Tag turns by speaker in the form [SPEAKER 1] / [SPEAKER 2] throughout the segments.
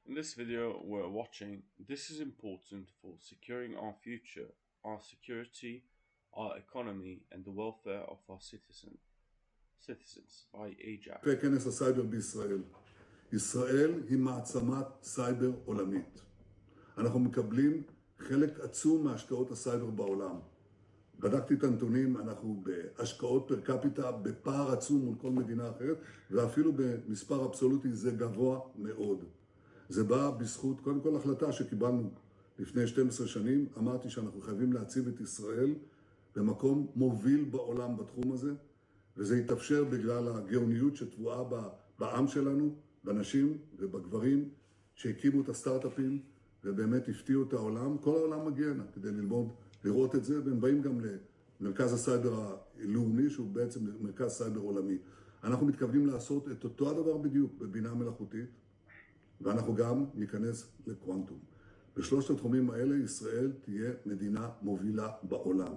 [SPEAKER 1] In this video we're watching, this is important for securing our future, our security, our economy and the welfare of our citizens by Ajax.
[SPEAKER 2] כנס הסייבר בישראל. ישראל היא מעצמת סייבר עולמית. אנחנו מקבלים חלק עצום מהשקעות הסייבר בעולם. בדקתי את הנתונים, אנחנו בהשקעות פר קפיטה בפער עצום מול כל מדינה אחרת, ואפילו במספר אבסולוטי זה גבוה מאוד. זה בא בזכות, קודם כל החלטה שקיבלנו לפני 12 שנים, אמרתי שאנחנו חייבים להציב את ישראל במקום מוביל בעולם בתחום הזה, וזה יתאפשר בגלל הגאוניות שטבועה בעם שלנו, בנשים ובגברים שהקימו את הסטארט-אפים ובאמת הפתיעו את העולם. כל העולם מגיע הנה כדי ללמוד, לראות את זה, והם באים גם למרכז הסייבר הלאומי, שהוא בעצם מרכז סייבר עולמי. אנחנו מתכוונים לעשות את אותו הדבר בדיוק בבינה מלאכותית, ואנחנו גם ניכנס לקוונטום. בשלושת התחומים האלה ישראל תהיה מדינה מובילה בעולם.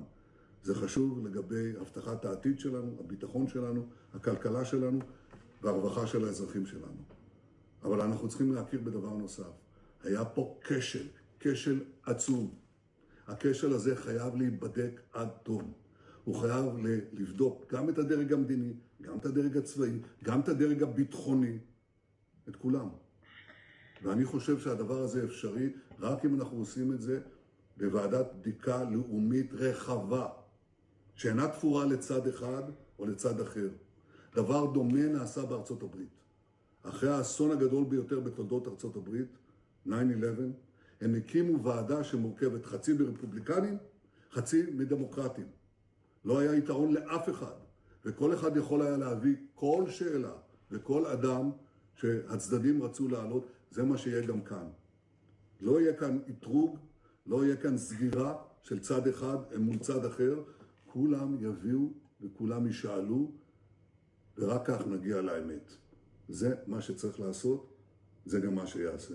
[SPEAKER 2] זה חשוב לגבי הבטחת העתיד שלנו, הביטחון שלנו, הכלכלה שלנו והרווחה של האזרחים שלנו. אבל אנחנו צריכים להכיר בדבר נוסף. היה פה כשל עצום. הכשל הזה חייב להיבדק עד תום. הוא חייב לבדוק גם את הדרג המדיני, גם את הדרג הצבאי, גם את הדרג הביטחוני, את כולם. ואני חושב שהדבר הזה אפשרי רק אם אנחנו עושים את זה בוועדת בדיקה לאומית רחבה, שאינה תפורה לצד אחד או לצד אחר. דבר דומה נעשה בארצות הברית. אחרי האסון הגדול ביותר בתולדות ארצות הברית, 9/11, הם הקימו ועדה שמורכבת חצי ברפובליקנים, חצי מדמוקרטים. לא היה יתרון לאף אחד, וכל אחד יכול היה להביא כל שאלה וכל אדם שהצדדים רצו להעלות. זה מה שיהיה גם כאן. לא יהיה כאן איתרוג, לא יהיה כאן סגירה של צד אחד מול צד אחר. כולם יביאו וכולם ישאלו, ורק כך נגיע לאמת. זה מה שצריך לעשות, זה גם מה שיעשה.